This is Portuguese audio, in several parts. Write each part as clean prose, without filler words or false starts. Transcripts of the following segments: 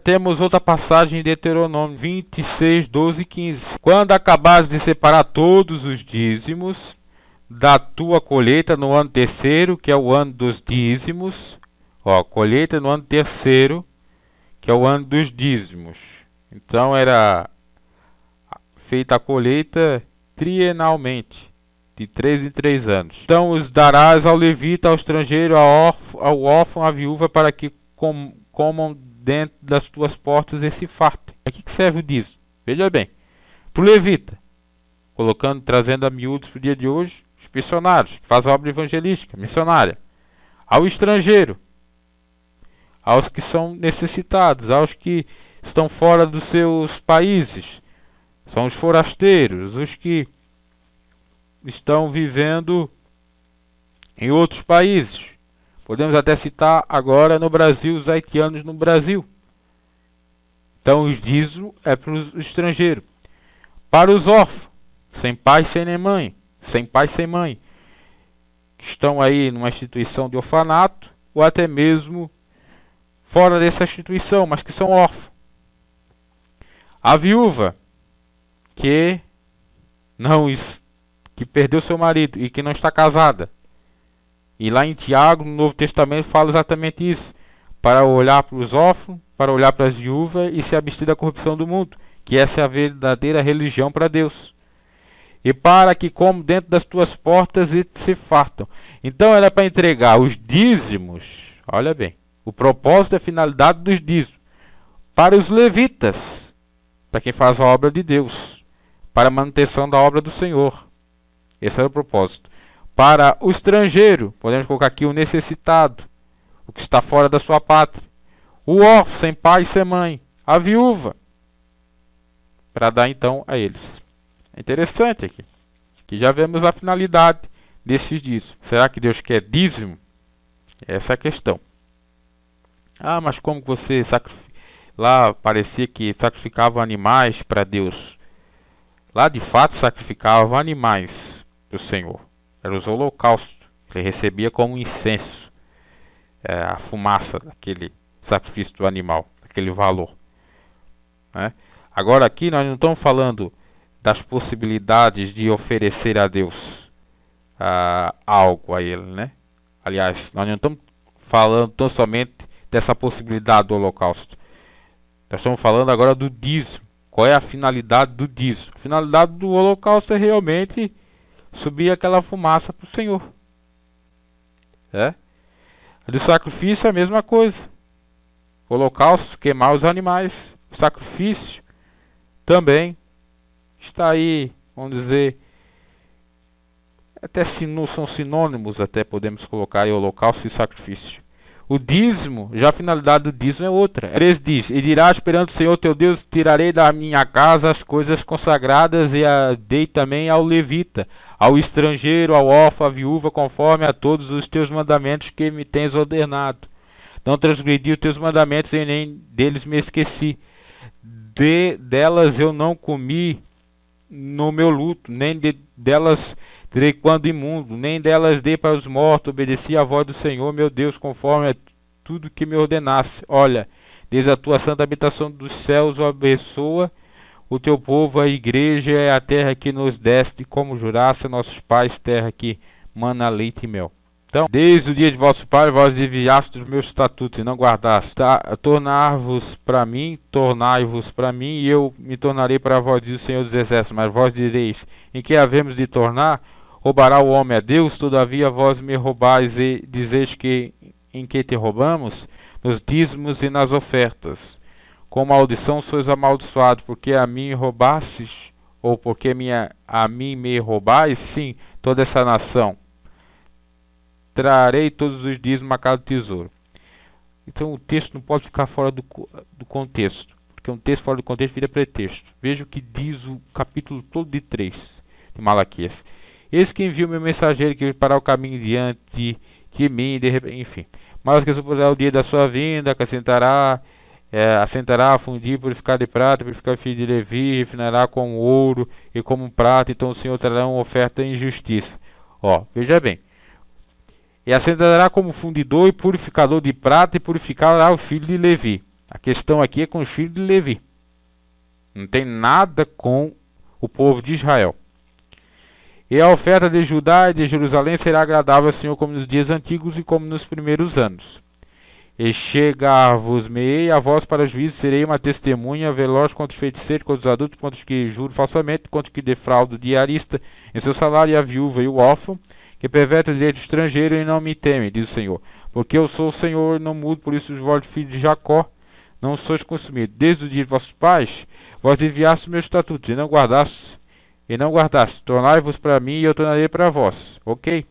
temos outra passagem em Deuteronômio 26, 12 e 15. Quando acabares de separar todos os dízimos da tua colheita no ano terceiro, que é o ano dos dízimos. Ó, colheita no ano terceiro, que é o ano dos dízimos. Então era feita a colheita trienalmente, de 3 em 3 anos. Então os darás ao levita, ao estrangeiro, ao órfão, à viúva, para que comam dentro das tuas portas e se fartem. A que serve o dízimo? Veja bem, para o levita, trazendo a miúdos para o dia de hoje, os missionários, que fazem a obra evangelística, missionária. Ao estrangeiro, aos que são necessitados, aos que estão fora dos seus países, são os forasteiros, os que estão vivendo em outros países. Podemos até citar agora no Brasil, os haitianos no Brasil. Então os dízimos é para os estrangeiros. Para os órfãos, sem pai, sem nem mãe, sem pai, sem mãe, que estão aí numa instituição de orfanato, ou até mesmo fora dessa instituição, mas que são órfãos. A viúva que perdeu seu marido e que não está casada. E lá em Tiago, no Novo Testamento, fala exatamente isso. Para olhar para os órfãos, para olhar para as viúvas e se abster da corrupção do mundo. Que essa é a verdadeira religião para Deus. E para que comam dentro das tuas portas e se fartam. Então era para entregar os dízimos. Olha bem. O propósito e a finalidade dos dízimos. Para os levitas. Para quem faz a obra de Deus. Para a manutenção da obra do Senhor. Esse era o propósito. Para o estrangeiro, podemos colocar aqui o necessitado, o que está fora da sua pátria. O órfão, sem pai e sem mãe. A viúva, para dar então a eles. É interessante aqui, que já vemos a finalidade desses dízimos. Será que Deus quer dízimo? Essa é a questão. Ah, mas como você lá parecia que sacrificavam animais para Deus. Lá de fato sacrificavam animais para o Senhor. Eram os holocaustos. Ele recebia como incenso a fumaça daquele sacrifício do animal, aquele valor. Né? Agora aqui nós não estamos falando das possibilidades de oferecer a Deus algo a Ele. Né? Aliás, nós não estamos falando tão somente dessa possibilidade do holocausto. Nós estamos falando agora do dízimo. Qual é a finalidade do dízimo? A finalidade do holocausto é realmente subir aquela fumaça para o Senhor. A do sacrifício é a mesma coisa. O holocausto, queimar os animais. O sacrifício também está aí, vamos dizer, até são sinônimos, até podemos colocar aí holocausto e sacrifício. O dízimo, já a finalidade do dízimo é outra. 3 diz: e dirás perante o Senhor teu Deus, tirarei da minha casa as coisas consagradas e a dei também ao levita, ao estrangeiro, ao órfão, à viúva, conforme a todos os teus mandamentos que me tens ordenado. Não transgredi os teus mandamentos e nem deles me esqueci. Delas eu não comi no meu luto, nem delas terei quando imundo, nem delas dei para os mortos. Obedeci à voz do Senhor, meu Deus, conforme a tudo que me ordenasse. Olha, desde a tua santa habitação dos céus, o abençoa o teu povo, a igreja é a terra que nos deste, como jurasse a nossos pais, terra que mana leite e mel. Então, desde o dia de vosso pai, vós desviastes dos meus estatutos e não guardastes. Tornai-vos para mim, e eu me tornarei para vós, diz o Senhor dos Exércitos. Mas vós direis: em que havemos de tornar? Roubará o homem a Deus? Todavia vós me roubais e dizeis que em que te roubamos? Nos dízimos e nas ofertas. Com maldição sois amaldiçoados, porque a mim roubastes, ou porque a mim me roubais? Sim, toda essa nação. Trarei todos os dízimos a cada tesouro. Então o texto não pode ficar fora do contexto, porque um texto fora do contexto vira pretexto. Veja o que diz o capítulo todo de 3 de Malaquias. Eis que envio meu mensageiro que preparar o caminho diante de mim, enfim. Mas que supõe o dia da sua vinda, que assentará a fundir, purificar de prata, purificar o filho de Levi, refinará com ouro e como prata, então o Senhor trará uma oferta em justiça. Veja bem. E assentará como fundidor e purificador de prata, e purificará o filho de Levi. A questão aqui é com os filhos de Levi. Não tem nada com o povo de Israel. E a oferta de Judá e de Jerusalém será agradável ao Senhor como nos dias antigos e como nos primeiros anos. E chegar-vos-me a vós para juízo, serei uma testemunha veloz contra os feiticeiros, contra os adultos, contra os que juram falsamente, contra os que defraudam o diarista em seu salário, e a viúva e o órfão, que pervertem o direito estrangeiro e não me temem, diz o Senhor. Porque eu sou o Senhor, não mudo, por isso os vossos filhos de Jacó não sois consumidos. Desde o dia de vossos pais, vós enviastes meus estatutos, e não guardastes. Tornai-vos para mim, e eu tornarei para vós. Ok?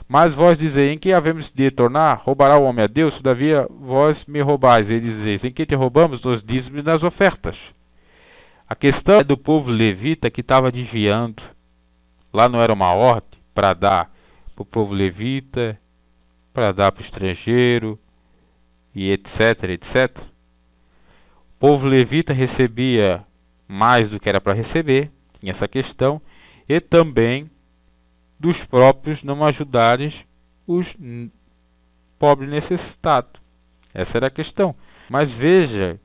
Mas vós dizeis, em que havemos de tornar? Roubará o homem a Deus? Todavia vós me roubais. E dizeis, em que te roubamos? Nos dízimos e nas ofertas. A questão é do povo levita que estava desviando. Lá não era uma ordem para dar para o povo levita, para dar para o estrangeiro, e etc, etc. O povo levita recebia mais do que era para receber, tinha essa questão, e também dos próprios não ajudarem os pobres necessitados. Essa era a questão. Mas veja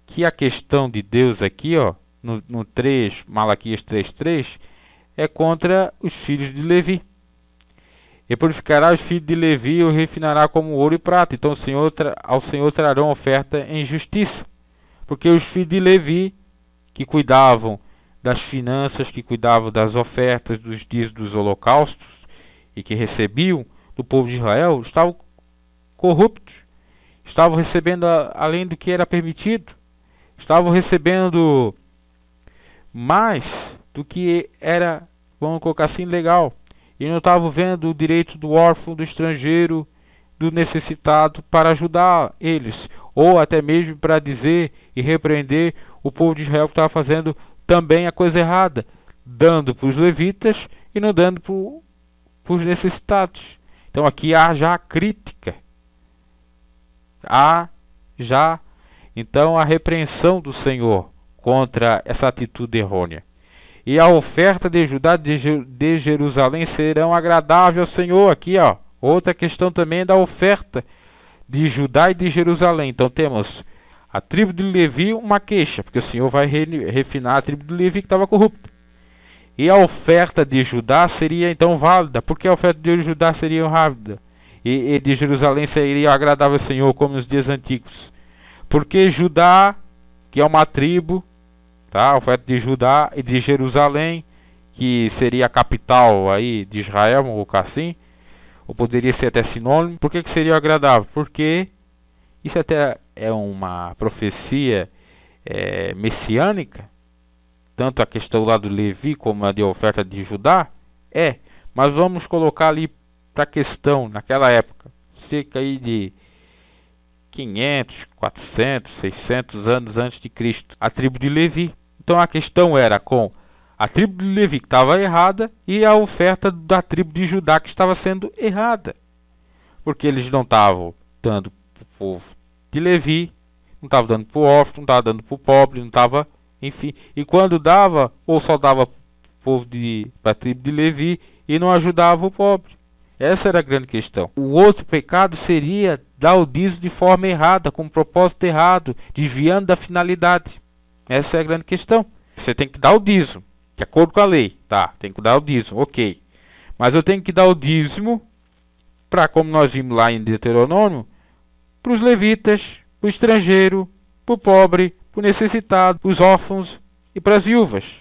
que a questão de Deus aqui, ó, no 3, Malaquias 3:3, é contra os filhos de Levi. E purificará os filhos de Levi e o refinará como ouro e prata. Então ao Senhor trarão oferta em justiça. Porque os filhos de Levi, que cuidavam das finanças, que cuidavam das ofertas, dos dias dos holocaustos, e que recebiam do povo de Israel, estavam corruptos, estavam recebendo além do que era permitido, estavam recebendo mais do que era, vamos colocar assim, legal, e não estavam vendo o direito do órfão, do estrangeiro, do necessitado para ajudar eles, ou até mesmo para dizer e repreender o povo de Israel que estava fazendo também a coisa errada, dando para os levitas e não dando para os necessitados. Então aqui há já a crítica, há já então a repreensão do Senhor contra essa atitude errônea. E a oferta de Judá de Jerusalém serão agradáveis ao Senhor. Aqui, ó, outra questão também da oferta de Judá e de Jerusalém. Então temos a tribo de Levi, uma queixa, porque o Senhor vai refinar a tribo de Levi que estava corrupta. E a oferta de Judá seria então válida. Por que a oferta de Judá seria válida? E de Jerusalém seria agradável ao Senhor, como nos dias antigos. Porque Judá, que é uma tribo, tá? A oferta de Judá e de Jerusalém, que seria a capital aí de Israel, vamos colocar assim, ou poderia ser até sinônimo. Por que seria agradável? Porque isso até é uma profecia messiânica, tanto a questão lá do Levi como a de oferta de Judá, mas vamos colocar ali para a questão, naquela época, cerca aí de 500, 400, 600 anos antes de Cristo, a tribo de Levi. Então a questão era com a tribo de Levi que estava errada e a oferta da tribo de Judá que estava sendo errada, porque eles não estavam dando para o povo de Levi, não estava dando para o órfão, não estava dando para o pobre, não estava, enfim. E quando dava, ou só dava para o povo para a tribo de Levi e não ajudava o pobre. Essa era a grande questão. O outro pecado seria dar o dízimo de forma errada, com um propósito errado, desviando da finalidade. Essa é a grande questão. Você tem que dar o dízimo, de acordo com a lei. Tá, tem que dar o dízimo, ok. Mas eu tenho que dar o dízimo para, como nós vimos lá em Deuteronômio, para os levitas, para o estrangeiro, para o pobre, para o necessitado, para os órfãos e para as viúvas.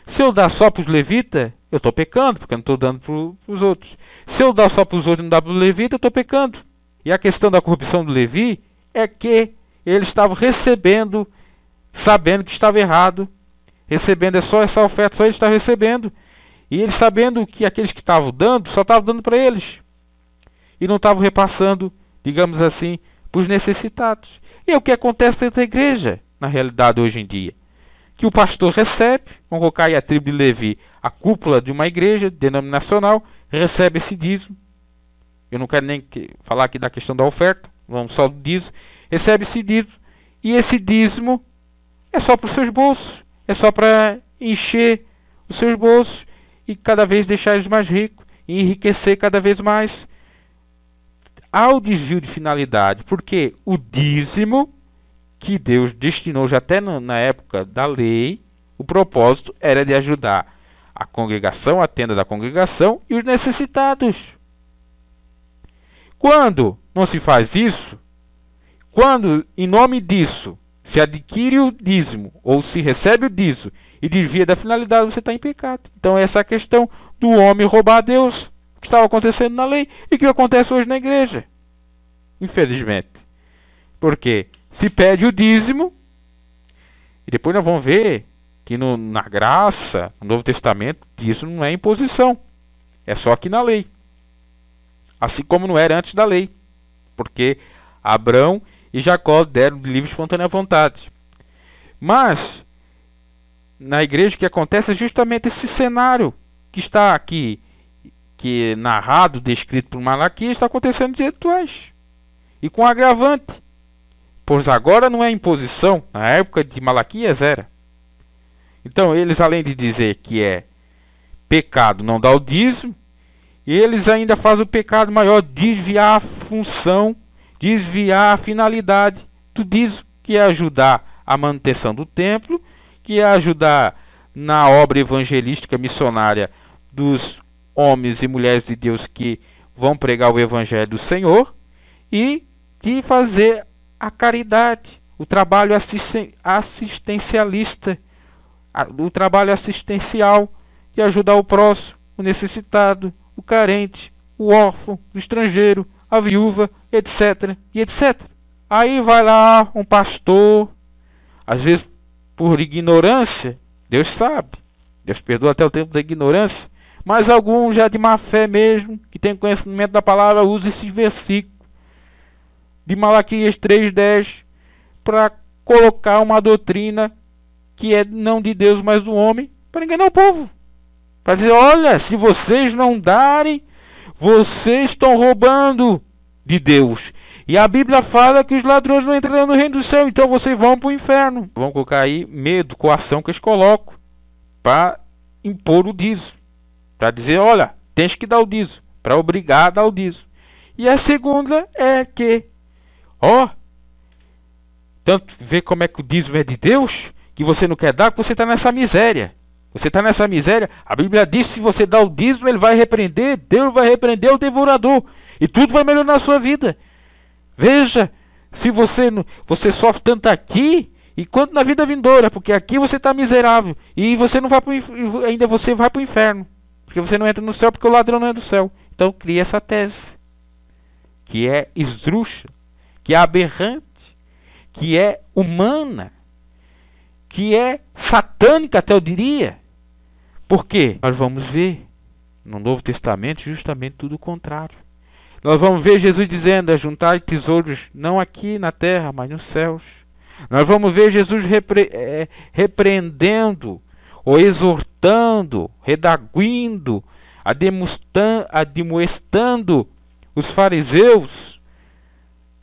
Se eu dar só para os levitas, eu estou pecando, porque eu não estou dando para os outros. Se eu dar só para os outros e não dar para o levita, eu estou pecando. E a questão da corrupção do Levi é que eles estavam recebendo, sabendo que estava errado, recebendo só essa oferta, só eles estavam recebendo. E eles sabendo que aqueles que estavam dando, só estavam dando para eles. E não estavam repassando, digamos assim, para os necessitados. E é o que acontece dentro da igreja, na realidade, hoje em dia. Que o pastor recebe, vamos colocar aí a tribo de Levi, a cúpula de uma igreja denominacional, recebe esse dízimo. Eu não quero nem falar aqui da questão da oferta, vamos só do dízimo. Recebe esse dízimo, e esse dízimo é só para os seus bolsos, é só para encher os seus bolsos e cada vez deixar eles mais ricos, e enriquecer cada vez mais. Há o desvio de finalidade, porque o dízimo que Deus destinou já até na época da lei. O propósito era de ajudar a congregação, a tenda da congregação e os necessitados. Quando não se faz isso, quando em nome disso se adquire o dízimo ou se recebe o dízimo e desvia da finalidade, você está em pecado. Então essa é a questão do homem roubar a Deus, o que estava acontecendo na lei e o que acontece hoje na igreja. Infelizmente. Porque se pede o dízimo, e depois nós vamos ver que na graça, no Novo Testamento, isso não é imposição. É só aqui na lei. Assim como não era antes da lei. Porque Abraão e Jacó deram de livre e espontânea vontade. Mas, na igreja o que acontece é justamente esse cenário que está aqui, que é narrado, descrito por Malaquias, está acontecendo de atuais. E com agravante. Pois agora não é imposição, na época de Malaquias era. Então eles, além de dizer que é pecado não dar o dízimo, eles ainda fazem o pecado maior, desviar a função, desviar a finalidade do dízimo, que é ajudar a manutenção do templo, que é ajudar na obra evangelística missionária dos homens e mulheres de Deus que vão pregar o evangelho do Senhor, e de fazer a caridade, o trabalho assistencialista, o trabalho assistencial de ajudar o próximo, o necessitado, o carente, o órfão, o estrangeiro, a viúva, etc. e etc. Aí vai lá um pastor, às vezes por ignorância, Deus sabe, Deus perdoa até o tempo da ignorância, mas alguns já de má fé mesmo, que tem conhecimento da palavra, usa esse versículo de Malaquias 3:10 para colocar uma doutrina que é não de Deus, mas do homem, para enganar o povo. Para dizer, olha, se vocês não darem, vocês estão roubando de Deus. E a Bíblia fala que os ladrões não entrarão no reino do céu, então vocês vão para o inferno. Vão colocar aí medo, coação que eles colocam para impor o dízimo. Para dizer, olha, tens que dar o dízimo, para obrigar a dar o dízimo. E a segunda é que, tanto ver como é que o dízimo é de Deus, que você não quer dar, porque você está nessa miséria. Você está nessa miséria. A Bíblia diz que se você dá o dízimo, ele vai repreender, Deus vai repreender o devorador. E tudo vai melhorar na sua vida. Veja, se você sofre tanto aqui, e quanto na vida vindoura, porque aqui você está miserável. E você não vai ainda você vai para o inferno. Porque você não entra no céu, porque o ladrão não é do céu. Então cria essa tese, que é esdrúxula, que é aberrante, que é humana, que é satânica, até eu diria. Por quê? Nós vamos ver no Novo Testamento justamente tudo o contrário. Nós vamos ver Jesus dizendo, juntai tesouros não aqui na terra, mas nos céus. Nós vamos ver Jesus repreendendo, ou exortando, redarguindo, admoestando os fariseus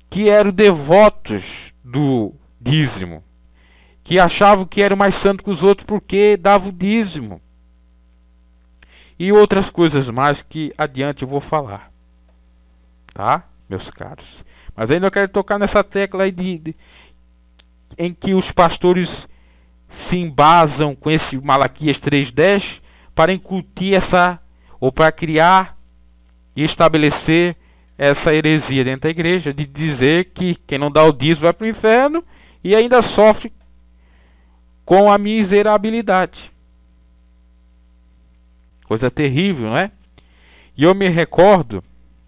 que eram devotos do dízimo, que achavam que era mais santo que os outros porque dava o dízimo. E outras coisas mais que adiante eu vou falar. Tá, meus caros? Mas ainda eu quero tocar nessa tecla aí em que os pastores se embasam com esse Malaquias 3:10 para incutir ou para criar e estabelecer essa heresia dentro da igreja, de dizer que quem não dá o dízimo vai para o inferno e ainda sofre com a miserabilidade. Coisa terrível, não é? E eu me recordo,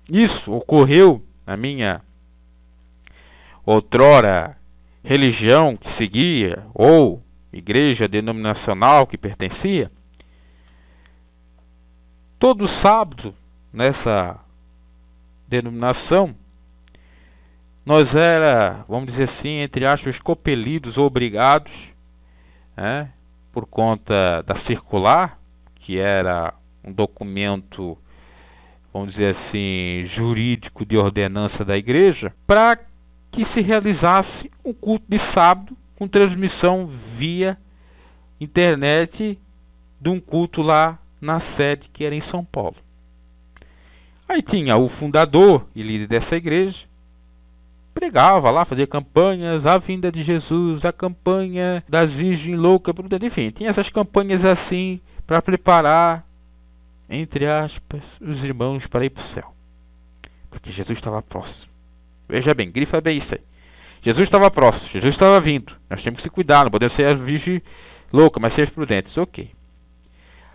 isso ocorreu na minha outrora religião que seguia, ou igreja denominacional que pertencia. Todo sábado, nessa denominação, nós vamos dizer assim, entre aspas, compelidos, obrigados, por conta da circular, que era um documento, vamos dizer assim, jurídico de ordenança da igreja, para que se realizasse um culto de sábado com transmissão via internet de um culto lá na sede que era em São Paulo. Aí tinha o fundador e líder dessa igreja, pregava lá, fazia campanhas, a vinda de Jesus, a campanha das virgens loucas, enfim, tinha essas campanhas assim para preparar, entre aspas, os irmãos para ir para o céu, porque Jesus estava próximo. Veja bem, grifa bem isso aí. Jesus estava próximo, Jesus estava vindo. Nós temos que se cuidar, não podemos ser as virgens loucas, mas ser prudentes, ok.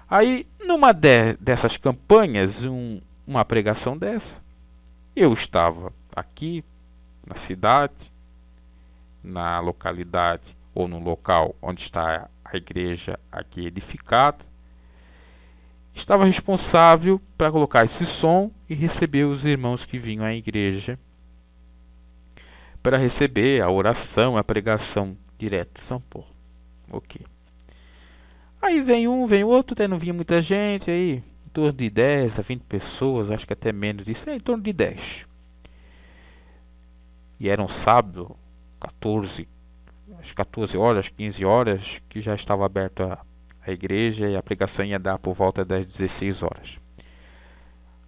Aí, numa dessas campanhas, uma pregação dessa, eu estava aqui na cidade, na localidade ou no local onde está a igreja aqui edificada. Estava responsável para colocar esse som e receber os irmãos que vinham à igreja para receber a oração, a pregação direto de São Paulo. Ok. Aí vem um, vem outro, até não vinha muita gente, aí em torno de 10 a 20 pessoas, acho que até menos disso, em torno de 10. E era um sábado, às 14 horas, 15 horas, que já estava aberta a igreja e a pregação ia dar por volta das 16 horas.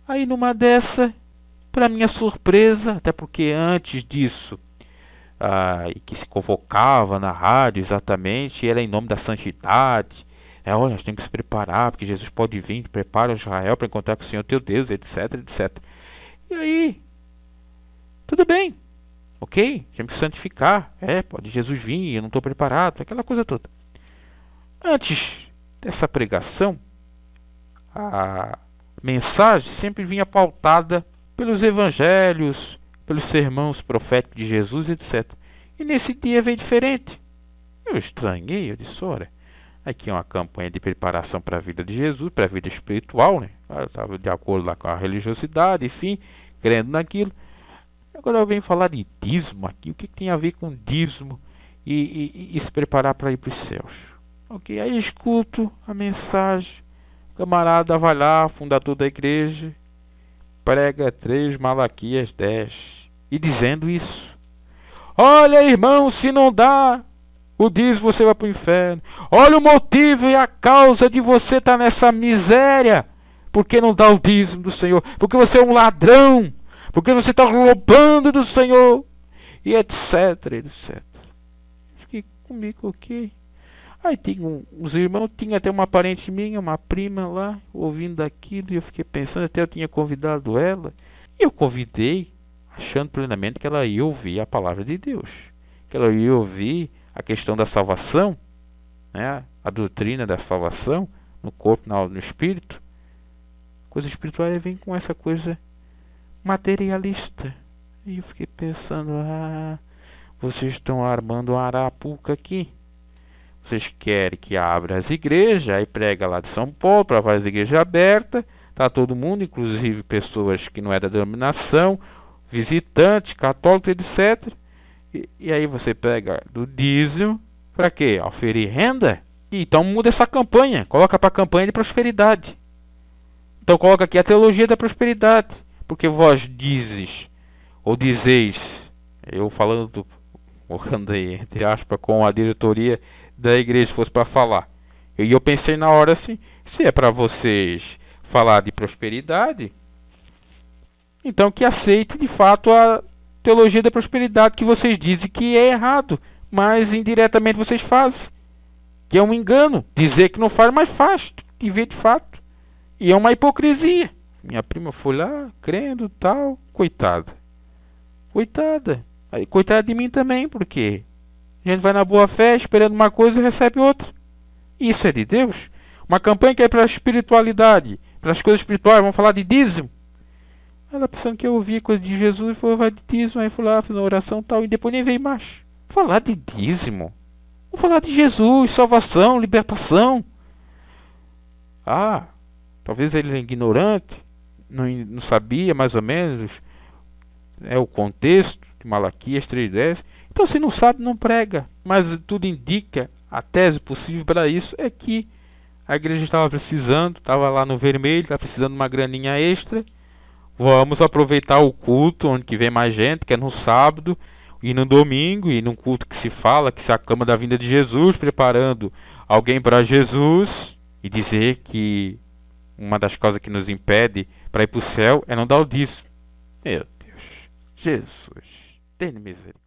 Aí numa dessa, para minha surpresa, até porque antes disso, e que se convocava na rádio exatamente, era em nome da santidade. Olha, nós temos que se preparar, porque Jesus pode vir, prepara Israel para encontrar com o Senhor teu Deus, etc, etc. E aí, tudo bem, ok, temos que santificar, pode Jesus vir, eu não estou preparado, aquela coisa toda. Antes dessa pregação, a mensagem sempre vinha pautada pelos evangelhos, pelos sermões proféticos de Jesus, etc. E nesse dia veio diferente. Eu estranhei, eu disse, olha, aqui é uma campanha de preparação para a vida de Jesus, para a vida espiritual, né? Eu estava de acordo lá com a religiosidade, enfim, crendo naquilo. Agora eu venho falar de dízimo aqui, o que tem a ver com dízimo e se preparar para ir para os céus? Ok, aí escuto a mensagem, o camarada vai lá, fundador da igreja, prega 3 Malaquias 10 e dizendo isso. Olha, irmão, se não dá o dízimo, você vai para o inferno. Olha o motivo e a causa de você estar nessa miséria. Porque não dá o dízimo do Senhor? Porque você é um ladrão. Porque você está roubando do Senhor. E etc, etc. Fiquei comigo, ok. Aí tinha os irmãos, tinha até uma parente minha, uma prima lá, ouvindo aquilo, e eu fiquei pensando, até eu tinha convidado ela, e eu convidei, achando plenamente que ela ia ouvir a palavra de Deus, que ela ia ouvir a questão da salvação, né, a doutrina da salvação, no corpo, na alma, no espírito. Coisa espiritual vem com essa coisa materialista. E eu fiquei pensando, vocês estão armando uma arapuca aqui. Vocês querem que abra as igrejas, aí prega lá de São Paulo, para várias igrejas abertas, tá todo mundo, inclusive pessoas que não é da denominação, visitantes, católicos, etc. E aí você pega do dízimo, para quê? Oferir renda? Então muda essa campanha, coloca para a campanha de prosperidade. Então coloca aqui a teologia da prosperidade, porque vós dizes, ou dizeis, eu falando, colocando aí, entre aspas, com a diretoria da igreja fosse para falar. E eu pensei na hora assim, se é para vocês falar de prosperidade, então que aceite de fato a teologia da prosperidade que vocês dizem que é errado, mas indiretamente vocês fazem. Que é um engano, dizer que não faz, mas faz, e vê de fato. E é uma hipocrisia. Minha prima foi lá, crendo, tal, coitada. Coitada. Coitada de mim também, porque a gente vai na boa fé, esperando uma coisa e recebe outra. Isso é de Deus? Uma campanha que é para a espiritualidade, para as coisas espirituais, vamos falar de dízimo. Ela pensando que eu ouvia coisa de Jesus, foi vai de dízimo, aí fui lá, fiz uma oração e tal, e depois nem veio mais. Falar de dízimo? Vou falar de Jesus, salvação, libertação. Talvez ele é ignorante, não sabia mais ou menos o contexto de Malaquias 3:10. Então, se não sabe, não prega. Mas tudo indica, a tese possível para isso é que a igreja estava precisando, estava lá no vermelho, estava precisando de uma graninha extra. Vamos aproveitar o culto, onde que vem mais gente, que é no sábado e no domingo, e num culto que se fala, que se aclama da vinda de Jesus, preparando alguém para Jesus, e dizer que uma das causas que nos impede para ir para o céu é não dar o dízimo. Meu Deus, Jesus. Tende misericórdia.